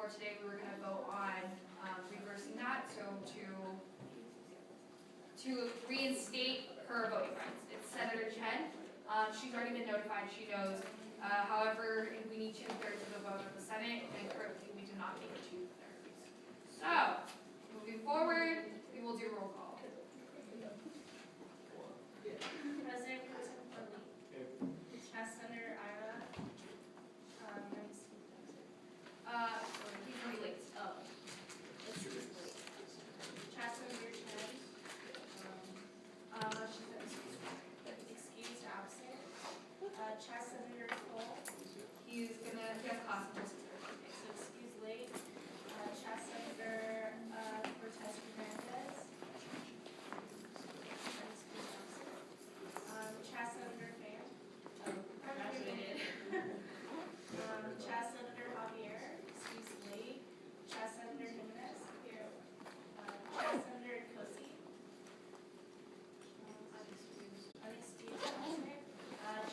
before today, we were going to vote on reversing that, so to reinstate her voting rights. It's Senator Chen. She's already been notified, she knows. However, we need 2/3 of the vote of the Senate, and currently we do not need 2/3. So, moving forward, we will do roll call. President Pro Tem Burley. Chas Senator Ira. He's already late. Oh. Chas Senator Chen. Excused absent. Chas Senator Cole. He has class. So excused late. Chas Senator Cortez Hernandez. Chas Senator Fan. Graduated. Chas Senator Javier. Excused late. Chas Senator Jimenez. Here. Chas Senator Kosi. Unexcused absent.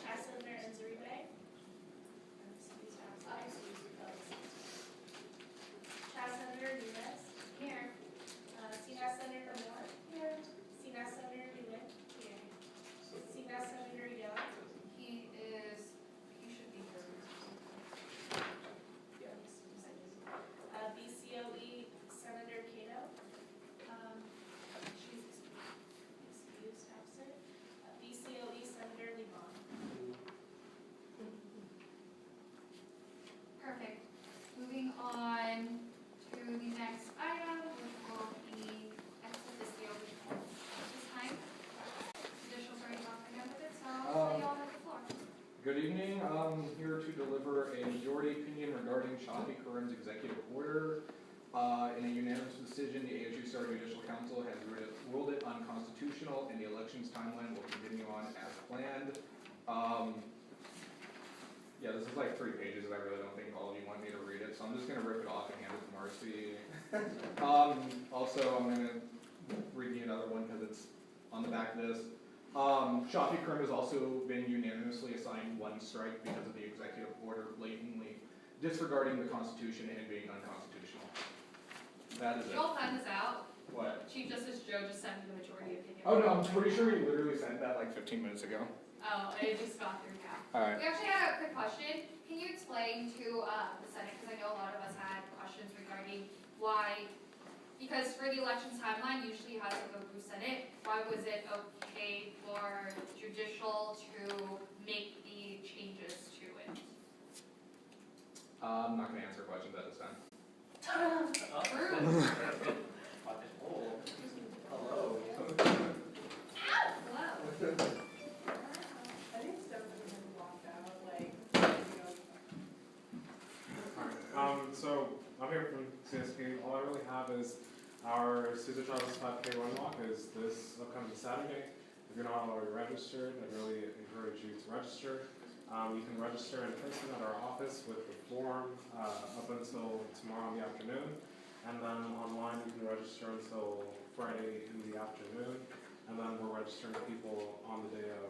Chas Senator Enzuribe. Unexcused absent. Chas Senator Nunez. Here. CNAS Senator Moore. Here. CNAS Senator Newman. Here. CNAS Senator Young. He should be here. BCOE Senator Cato. She's excused absent. BCOE Senator Levon. Perfect. Moving on to the next item, which will be ex officio this time. Judicial starting off again with it, so I'll you all have the floor. Good evening. I'm here to deliver a majority opinion regarding Shafi Karim's executive order. In a unanimous decision, the ASUCR Judicial Council has ruled it unconstitutional, and the elections timeline will continue on as planned. Yeah, this is like 3 pages, and I really don't think all of you want me to read it, so I'm just going to rip it off and hand it to Marcy. Also, I'm going to read you another one because it's on the back of this. Shafi Karim has also been unanimously assigned 1 strike because of the executive order blatantly disregarding the Constitution and being unconstitutional. That is it. Did you all find this out? What? Chief Justice Joe just sent me the majority opinion. Oh no, I'm pretty sure he literally sent that like 15 minutes ago. Oh, I just got through now. Alright. We actually had a quick question. Can you explain to the Senate, because I know a lot of us had questions regarding why, because for the elections timeline, usually it has to go through Senate, why was it okay for judicial to make the changes to it? I'm not going to answer questions at this time. Rude. Hello. Hello. I think Steph walked out, like, Alright, so I'm here from CSP. All I really have is our Caesar Chavez 5K run walk is this upcoming Saturday. If you're not already registered, I'd really encourage you to register. You can register in person at our office with the form up until tomorrow in the afternoon. And then online you can register until Friday in the afternoon. And then we're registering people on the day of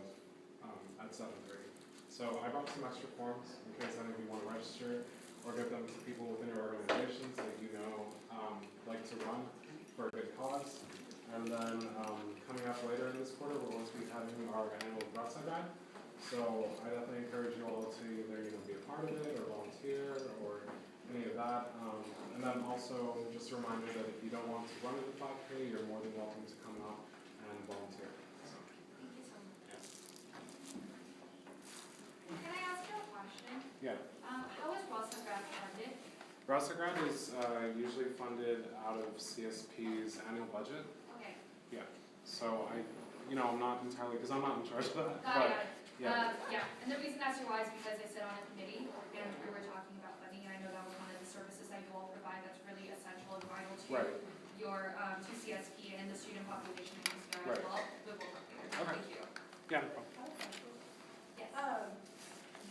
at 7:30. So I brought some extra forms in case any of you want to register or give them to people within your organizations that you know like to run for a good cause. And then coming up later in this quarter, we're going to be having our annual roadside ride. So I definitely encourage you all to either be a part of it or volunteer or any of that. And then also just a reminder that if you don't want to run in the 5K, you're more than welcome to come out and volunteer. So, Thank you so much. yeah. Can I ask you a question? Yeah. How is Rosa Grad funded? Rasa Grad is usually funded out of CSP's annual budget. Okay. Yeah. So I'm not entirely, because I'm not in charge of that. Got it. Yeah. Yeah, and the reason that's why is because I sit on a committee and we were talking about funding, and I know that was one of the services that you all provide that's really essential and vital to Right. your to CSP and the student population in UCR Right. as well. We will work together. Okay. Thank you. Yeah, no problem. Yes.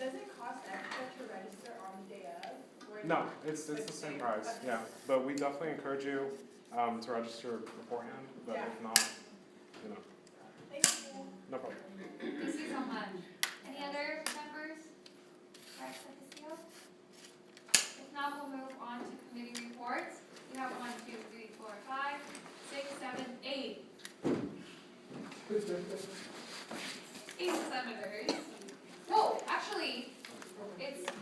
does it cost extra to register on the day of? Or No, it's the same price, Okay. yeah. But we definitely encourage you to register beforehand, but Yeah. if not, Thank you. no problem. Thank you so much. Any other members? Right, If not, we'll move on to committee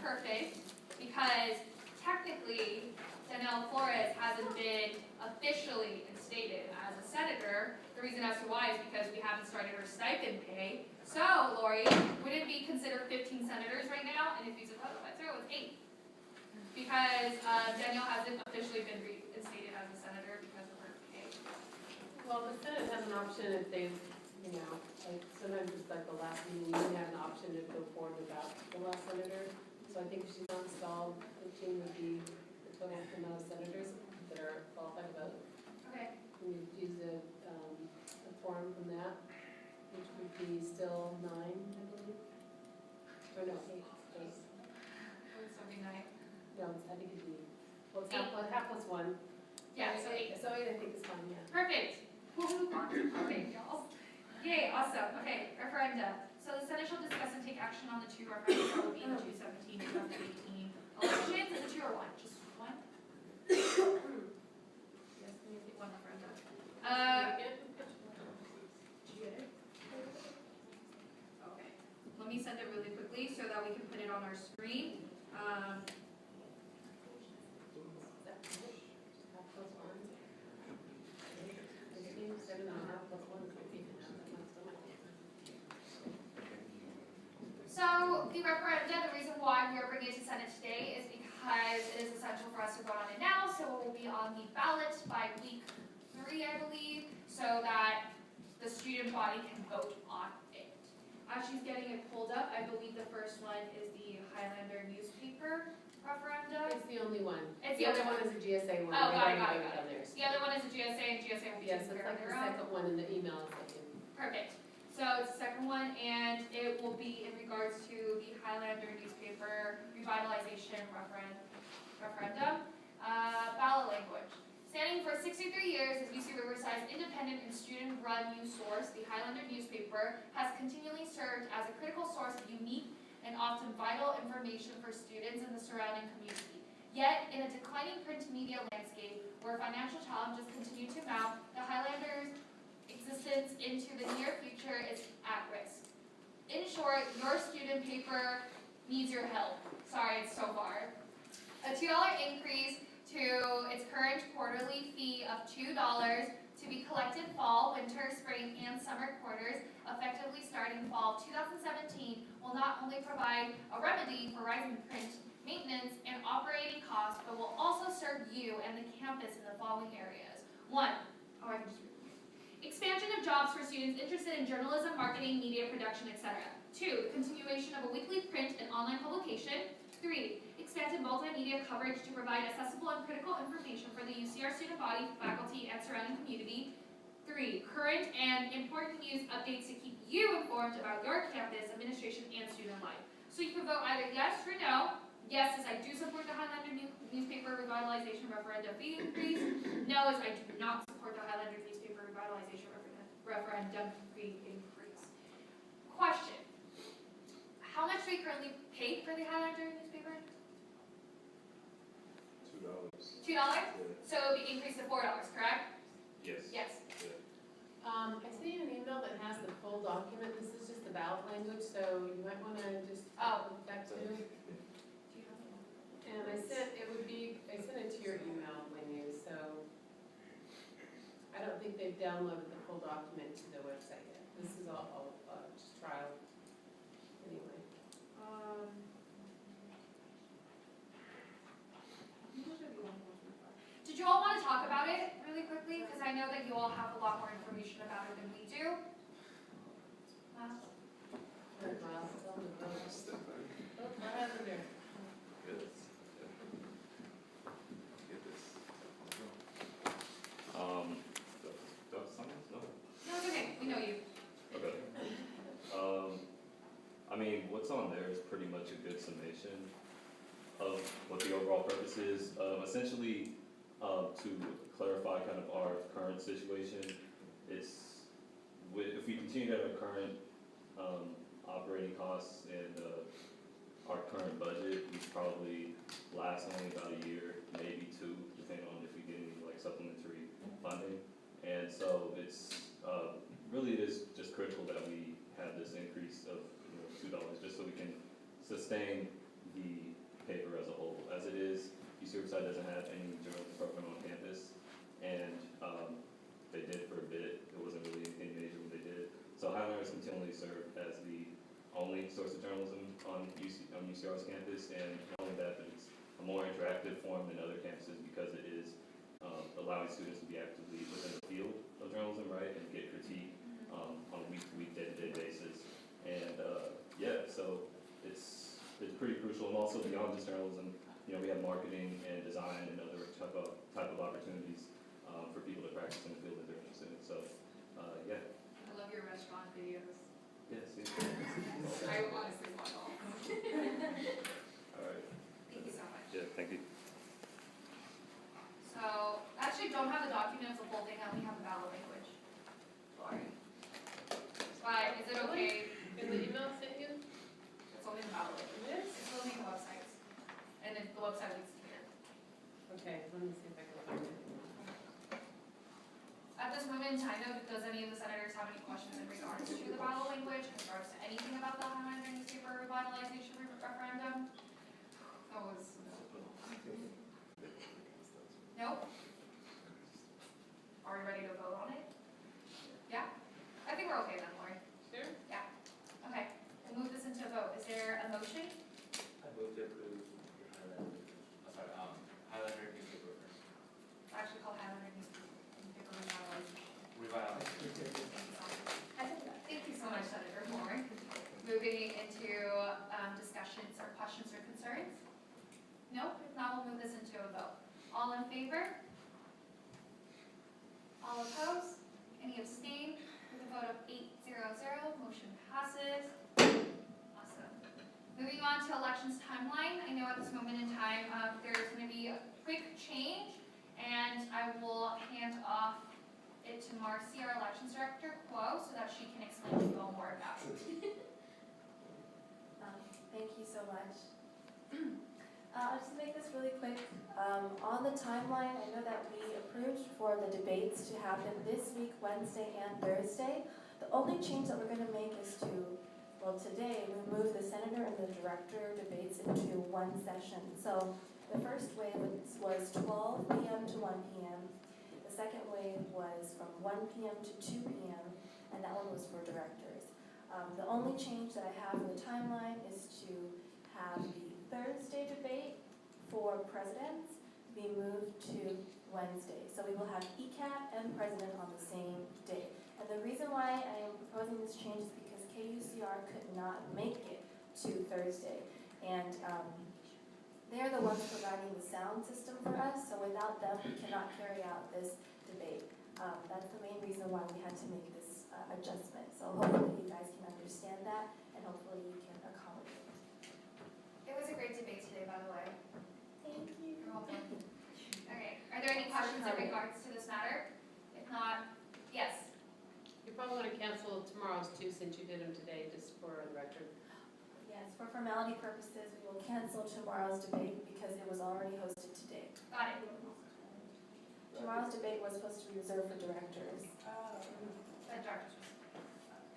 perfect, because technically, Danielle Flores hasn't been officially instated as a senator. The reason as to why is because we haven't started her stipend pay. So, Lori, would it be considered 15 senators right now? And if you suppose by zero, it's 8. Because Danielle hasn't officially been reinstated as a senator because of her pay. Well, the Senate has an option if they, you know, like sometimes it's like the last meeting, you have an option to go forward without the last senator. So I think if she's not installed, 15 would be the total amount of senators that are qualified to vote. Okay. And you'd use a form from that, which would be still 9, I believe. Or no, 8. Would something nice? No, I think it'd be, well, it's half plus 1. Yeah, so 8. So 8 I think is fine, yeah. Perfect. Woohoo! Okay, y'all. Yay, awesome. Okay, referenda. So the Senate shall discuss and take action on the 2 referenda that will be in 2017, 2018 elections. Is it 2 or 1? Just 1? Yes, we need 1 referenda. Did you get it? Okay. Let me send it really quickly so that we can put it on our screen. Half plus 1. 7 and a half plus 1 is 15 and a half. So the referenda, the reason why we are bringing it to Senate today is because it is essential for us to vote on it now, so it will be on the ballot by week 3, I believe, so that the student body can vote on it. As she's getting it pulled up, I believe the first one is the Highlander newspaper referenda. It's the only one. It's The the other only one is a GSA one. Oh, They've got it, already got it, voted got on theirs. The other one is a GSA, and GSA will be Yes, taken it's care of like the their own. second one in the email. It's like in Perfect. So it's the second one, and it will be in regards to the Highlander newspaper revitalization referendum. Ballot language. Standing for 63 years as UC Riverside's independent and student-run news source, the Highlander newspaper has continually served as a critical source of unique and often vital information for students in the surrounding community. Yet, in a declining print media landscape where financial challenges continue to mount, the Highlander's existence into the near future is at risk. In short, your student paper needs your help. Sorry, it's so far. A $2 increase to its current quarterly fee of $2 to be collected fall, winter, spring, and summer quarters, effectively starting fall of 2017, will not only provide a remedy for rising print maintenance and operating costs, but will also serve you and the campus in the following areas. 1. I can just read it. Expansion of jobs for students interested in journalism, marketing, media production, etc. 2. Continuation of a weekly print and online publication. 3. Expanded multimedia coverage to provide accessible and critical information for the UCR student body, faculty, and surrounding community. 3. Current and important news updates to keep you informed about your campus, administration, and student life. So you can vote either yes or no. Yes is I do support the Highlander newspaper revitalization referendum fee increase. No is I do not support the Highlander newspaper revitalization referendum fee increase. Question. How much do we currently pay for the Highlander newspaper? $2. $2? So it would be increased to $4, correct? Yes. Yes. I see an email that has the full document. This is just the ballot language, so you might want to just look back to it. And I sent it to your email menu, so I don't think they've downloaded the full document to the website yet. This is all just trial. Anyway. Did you all want to talk about it really quickly? Because I know that you all have a lot more information about it than we do. No, it's okay. We know you. Okay. I mean, what's on there is pretty much a good summation of what the overall purpose is. Essentially, to clarify kind of our current situation, it's if we continue at our current operating costs and our current budget, we probably last only about a year, maybe 2, depending on if we get any like supplementary funding. And so it's really it is just critical that we have this increase of $2 just so we can sustain the on UCR's campus, and not only that, but it's a more interactive form than other campuses because it is allowing students to be actively within the field of journalism, right, and get critique on a week-to-week, day-to-day basis. And yeah, so it's pretty crucial, and also beyond just journalism, you know, we have marketing and design and other type of opportunities for people to practice in the field that they're interested in. So yeah. I love your restaurant videos. Yes. I honestly watch all. All right. Thank you so much. Yeah, thank you. So, actually don't have the documents of whole thing, I only have the ballot language. Sorry. But is it okay? In the email I sent you? It's only the ballot language. It is? It's only the websites. And then the website links to here. Okay, let me see if I can find it. At this moment in time, though, does any of the senators have any questions in regards to the ballot language, in regards to anything about the Highlighter newspaper revitalization referendum? That was. Nope. Are we ready to vote on it? Yeah? I think we're okay then, Lori. Sure? Yeah. Okay, we'll move this into a vote. Is there a motion? I move to approve Highlander newspaper It's actually called Highlighter newspaper revitalization. revitalization. Thank you so much, Senator Moore. Moving into discussions or questions or concerns? No? If not, we'll move this into a vote. All in favor? All opposed? Any abstain? With a vote of 8-0-0, motion passes. Awesome. Moving on to elections timeline. I know at this moment in time, there's going to be a quick change, and I will hand off it to Marcy, our elections director, Quo, so that she can explain to you all more about it. Thank you so much. I'll just make this really quick. On the timeline, I know that we approved for the debates to happen this week, Wednesday and Thursday. The only change that we're going to make is today we moved the senator and the director debates into one session. So the first wave was 12 p.m. to 1 p.m. The second wave was from 1 p.m. to 2 p.m., and that one was for directors. The only change that I have for the timeline is to have the Thursday debate for presidents be moved to Wednesday. So we will have ECAT and president on the same day. And the reason why I am proposing this change is because KUCR could not make it to Thursday. And they're the ones providing the sound system for us, so without them, we cannot carry out this debate. That's the main reason why we had to make this adjustment. So hopefully you guys can understand that, and hopefully you can accommodate. It was a great debate today, by the way. Thank you. You're welcome. Okay, are there any questions in regards to this matter? If not, yes. You probably want to cancel tomorrow's too, since you did them today, just for the record. Yes, for formality purposes, we will cancel tomorrow's debate because it was already hosted today. Got it. Tomorrow's debate was supposed to be reserved for directors. The director's response.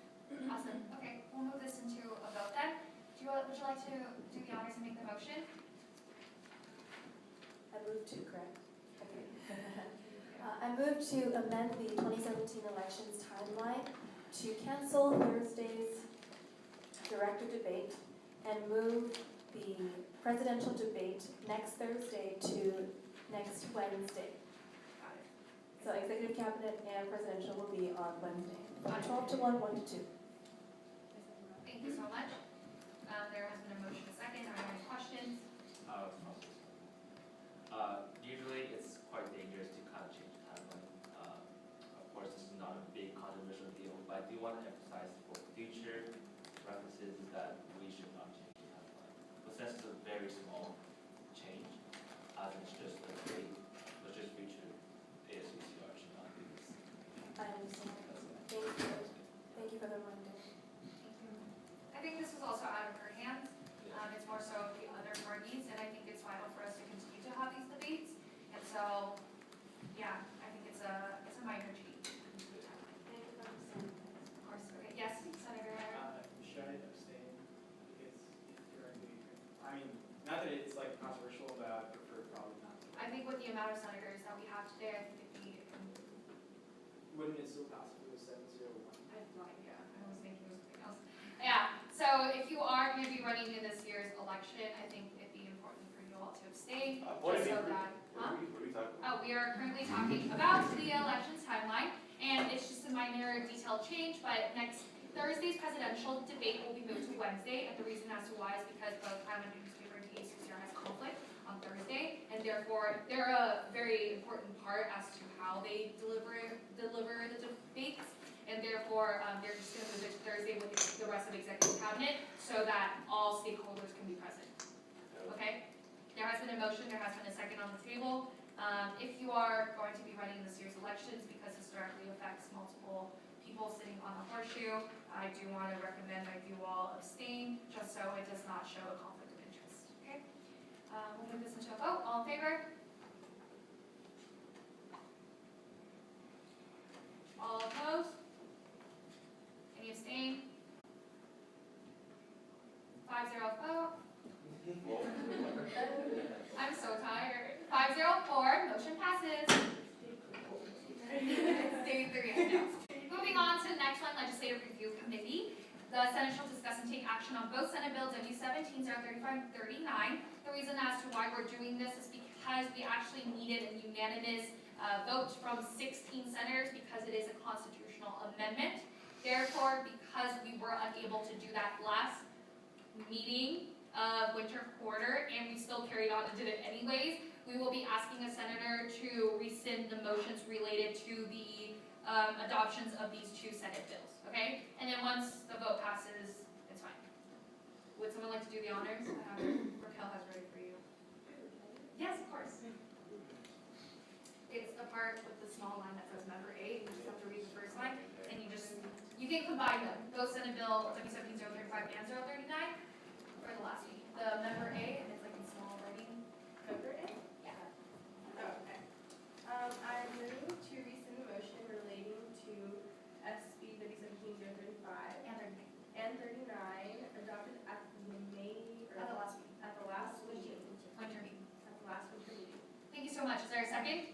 Awesome. Okay, we'll move this into a vote then. Would you like to do the honors and make the motion? I moved to, correct? Okay. I moved to amend the 2017 elections timeline to cancel Thursday's director debate and move the presidential debate next Thursday to next Wednesday. Got it. So executive cabinet and presidential will be on Wednesday, Got it. 12 to 1, 1 to 2. Thank you so much. There has been a motion, a second. Are there any questions? Usually it's quite dangerous to kind of change the timeline. Of course, this is not a big controversial deal, but I do want to emphasize for future references that we should not change the timeline. But since it's a very small change, as it's just a great, let's just future ASUCR should not do this. I understand. Thank you. Thank you for the reminder. I think this was also out of her hands. It's more so of the other parties, and I think it's vital for us to continue to have these debates. And so, yeah, I think it's a minor change. Of course, okay, yes, Senator. Should I abstain? Because directly, I mean, not that it's like controversial, but I prefer probably not to. I think with the amount of senators that we have today, I think it'd be, Wouldn't it still pass if it was 7-0-1? I have no idea, I was thinking it was something else. Yeah, so So if you are going to be running in this year's election, I think it'd be important for you all to abstain, just so that. What are we talking about? We are currently talking about the elections timeline, and it's just a minor detail change, but next Thursday's presidential debate will be moved to Wednesday, and the reason as to why is because both Highland newspaper and ASUCR has conflict on Thursday, and therefore they're a very important part as to how they deliver the debates, and therefore they're just going to move it to Thursday with the rest of the executive cabinet so that all stakeholders can be present. Okay? There has been a motion, there has been a second on the table. If you are going to be running this year's elections, because this directly affects multiple people sitting on the horseshoe, I do want to recommend that you all abstain, just so it does not show a conflict of interest. Okay? We'll move this into a vote. All in favor? All opposed? Any abstain? 5-0 vote. I'm so tired. 5-0-4, motion passes. Day 3, I know. Moving on to the next one, Legislative Review Committee. The Senate shall discuss and take action on both Senate Bill W-17-035-39. The reason as to why we're doing this is because we actually needed a unanimous vote from 16 senators because it is a constitutional amendment. Therefore, because we were unable to do that last meeting of winter quarter, and we still carried on and did it anyways, we will be asking a senator to rescind the motions related to the adoptions of these two Senate bills, okay? And then once the vote passes, it's fine. Would someone like to do the honors? Raquel has ready for you. Yes, of course. It's the part with the small line that says member A. You just have to read the first line, and you can combine them. Both Senate Bill W-17-035 and 039 for the last meeting. The member A, and it's like in small writing. Member A? Yeah. Oh, okay. I move to rescind the motion relating to SB W-17-035 and 39 adopted at the May, or At the last meeting. at the last meeting. Winter meeting. At the last winter meeting. Thank you so much. Is there a second?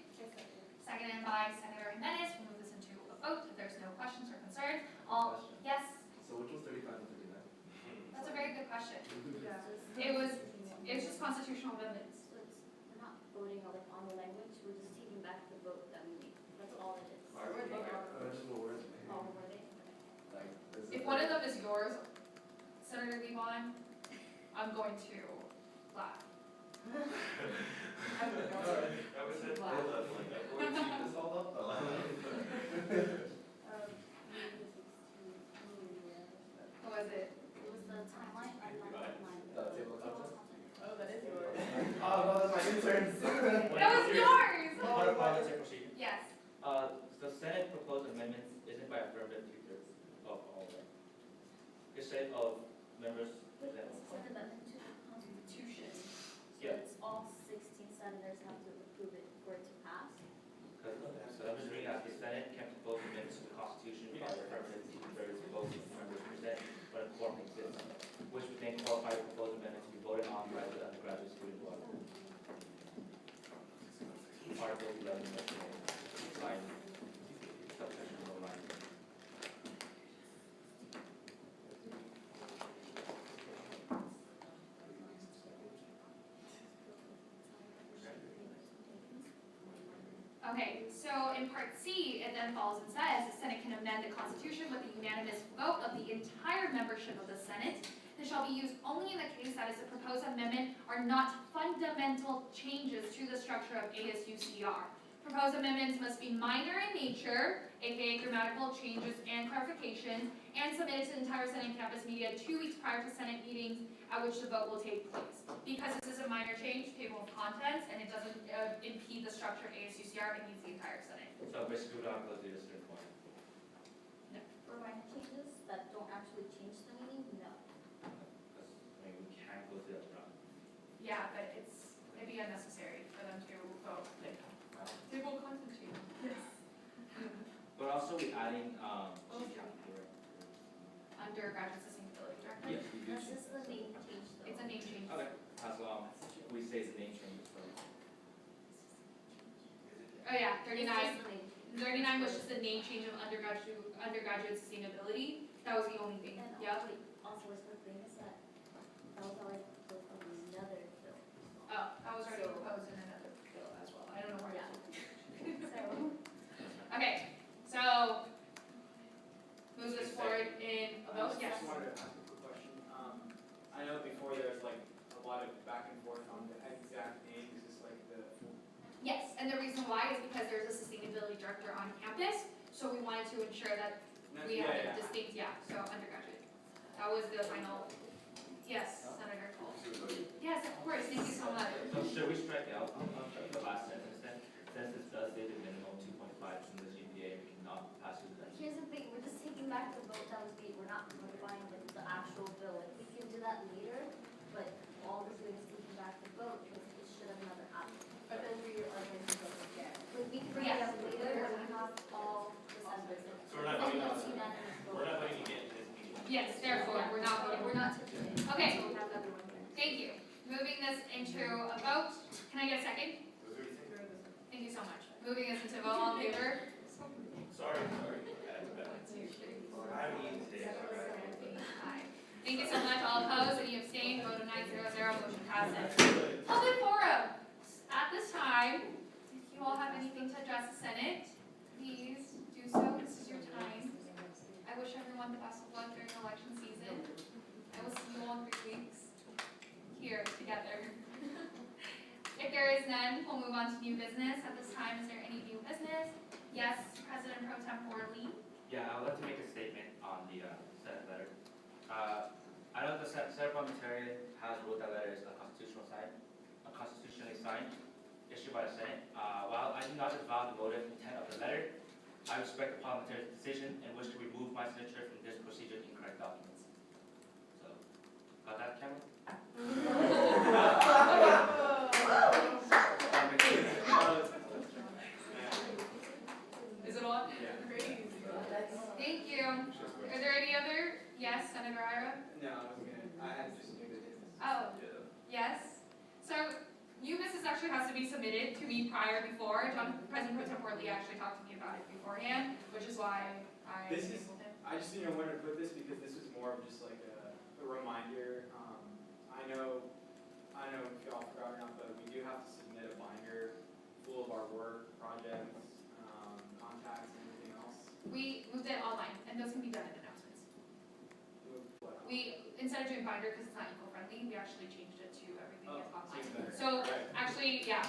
Seconded by Senator Jimenez. We'll move this into a vote if there's no questions or concerns. All, yes? So which was 35 and 39? That's a very good question. Yeah. It was just constitutional amendments. So we're not voting on the language, we're just taking back the vote that we made. That's all it is. Just what words? Oh, were they? Like, If one of them is yours, Senator Levon, I'm going to laugh. I'm going to laugh. What was it? It was the timeline, I thought timeline. Table of contents? Oh, that is yours. Oh, no, that's my intern. That was yours! Part of parliamentary procedure. Yes. The Senate proposed amendments isn't by affirmative 2/3 of all of them. Consent of members But present. it's an amendment to the Constitution. So Yeah. it's all 16 senators have to approve it for it to pass. So I'm just reading out, the Senate can propose amendments to the Constitution by affirmative 2/3 votes of members present when a quorum exists, which would then qualify the proposed amendment to be voted on by the undergraduate student body. Article 11, section 8, line, subsection 1 line. Okay, so in part C, it then follows and says, the Senate can amend the Constitution with a unanimous vote of the entire membership of the Senate. This shall be used only in the case that the proposed amendment are not fundamental changes to the structure of ASUCR. Proposed amendments must be minor in nature, aka grammatical changes and clarifications, and submitted to the entire Senate campus media 2 weeks prior to Senate meetings at which the vote will take place. Because this is a minor change, table of contents, and it doesn't impede the structure of ASUCR, it needs the entire Senate. So basically, we're not going to do this certain point. For minor changes that don't actually change the meaning, no. Because, I mean, we can't go through that route. Yeah, but it'd be unnecessary for them to vote. Table of contents change. Yes. But also, we're adding, Undergraduate sustainability director. yes, we do. That's just the name change though. It's a name change. Okay, as long we say it's a name change, so. Oh yeah, It's 39. just the name change. 39 was just the name change of undergraduate sustainability. That was the only thing. And Yep. wait, also it's the thing That was already proposed on another bill. Oh, that was already So- proposed in another bill as well. I don't know where Yeah. it's. So, Okay, so move this forward in a vote, I yes. just wanted to ask a quick question. I know before there was like a lot of back and forth on the exact name, is this like the full? Yes, and the reason why is because there's a sustainability director on campus, so we wanted to ensure that we have a distinct, so undergraduate. That was the final, yes, Senator Cole. Yes, of course, thank you so much. So should we strike out the last sentence then? Since it does say the minimum 2.5 in the GPA, we cannot pass it then. here's the thing, we're just taking back the vote that was made, we're not modifying like the actual bill, like, we can do that later, but all we're doing is taking back the vote, because it should have never happened. But then we are going to vote again. Like, we can bring it up later, when we have all the members. So we're not Then voting on it's it. unanimous vote. We're not voting again in this meeting. Yes, therefore, we're not voting, we're not, okay, So we have everyone here. thank you. Moving this into a vote, can I get a second? Thank you so much. Moving this into a vote, all in favor? Sorry. I mean, Aye. Thank you so much, all opposed, any abstained, vote of 900, motion passes. Public forum, at this time, if you all have anything to address the Senate, please do so, this is your time. I wish everyone the best of luck during election season. I will see you all in 3 weeks, here, together. If there is none, we'll move on to new business. At this time, is there any new business? Yes, President Pro Tempore Lee. Yeah, I would like to make a statement on the Senate letter. I know the Senate parliamentarian has ruled that letter is unconstitutionally signed, issued by the Senate. While I do not disavow the motive intent of the letter, I respect the parliamentarian's decision and wish to remove my signature from this procedure incorrect documents. So, got that, Cameron? Is it on? Yeah. Thank you. Are there any other? Yes, Senator Ira? No, I had just new business. Oh, yes. So, new business actually has to be submitted to me before. President Pro Tempore Lee actually talked to me about it beforehand, which is why I This is- enabled him. I just didn't know where to put this because this was more of just like a reminder. I know if y'all forgot or not, but we do have to submit a binder full of our work, projects, contacts, and everything else. We moved it online, and those can be done in announcements. Instead of doing binder, because it's not eco-friendly, we actually changed it to everything is online. Even better. So, Right. actually, yeah,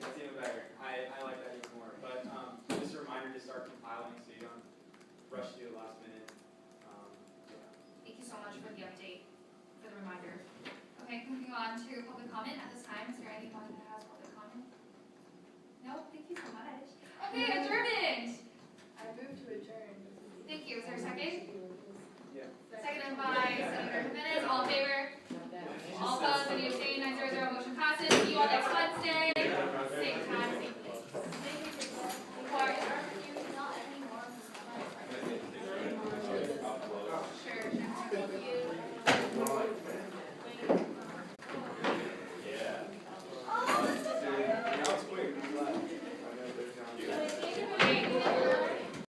That's even better. I like that even more. But just a reminder to start compiling so you don't rush to the last minute. Yeah. thank you so much for the update, for the reminder. Okay, moving on to public comment at this time. Is there anyone that has public comment? No, thank you so much. Okay, adjournment. I move to adjourn. Thank you. Is there a second? Yeah. Seconded by Senator Jimenez. All in favor? All opposed? Any abstained?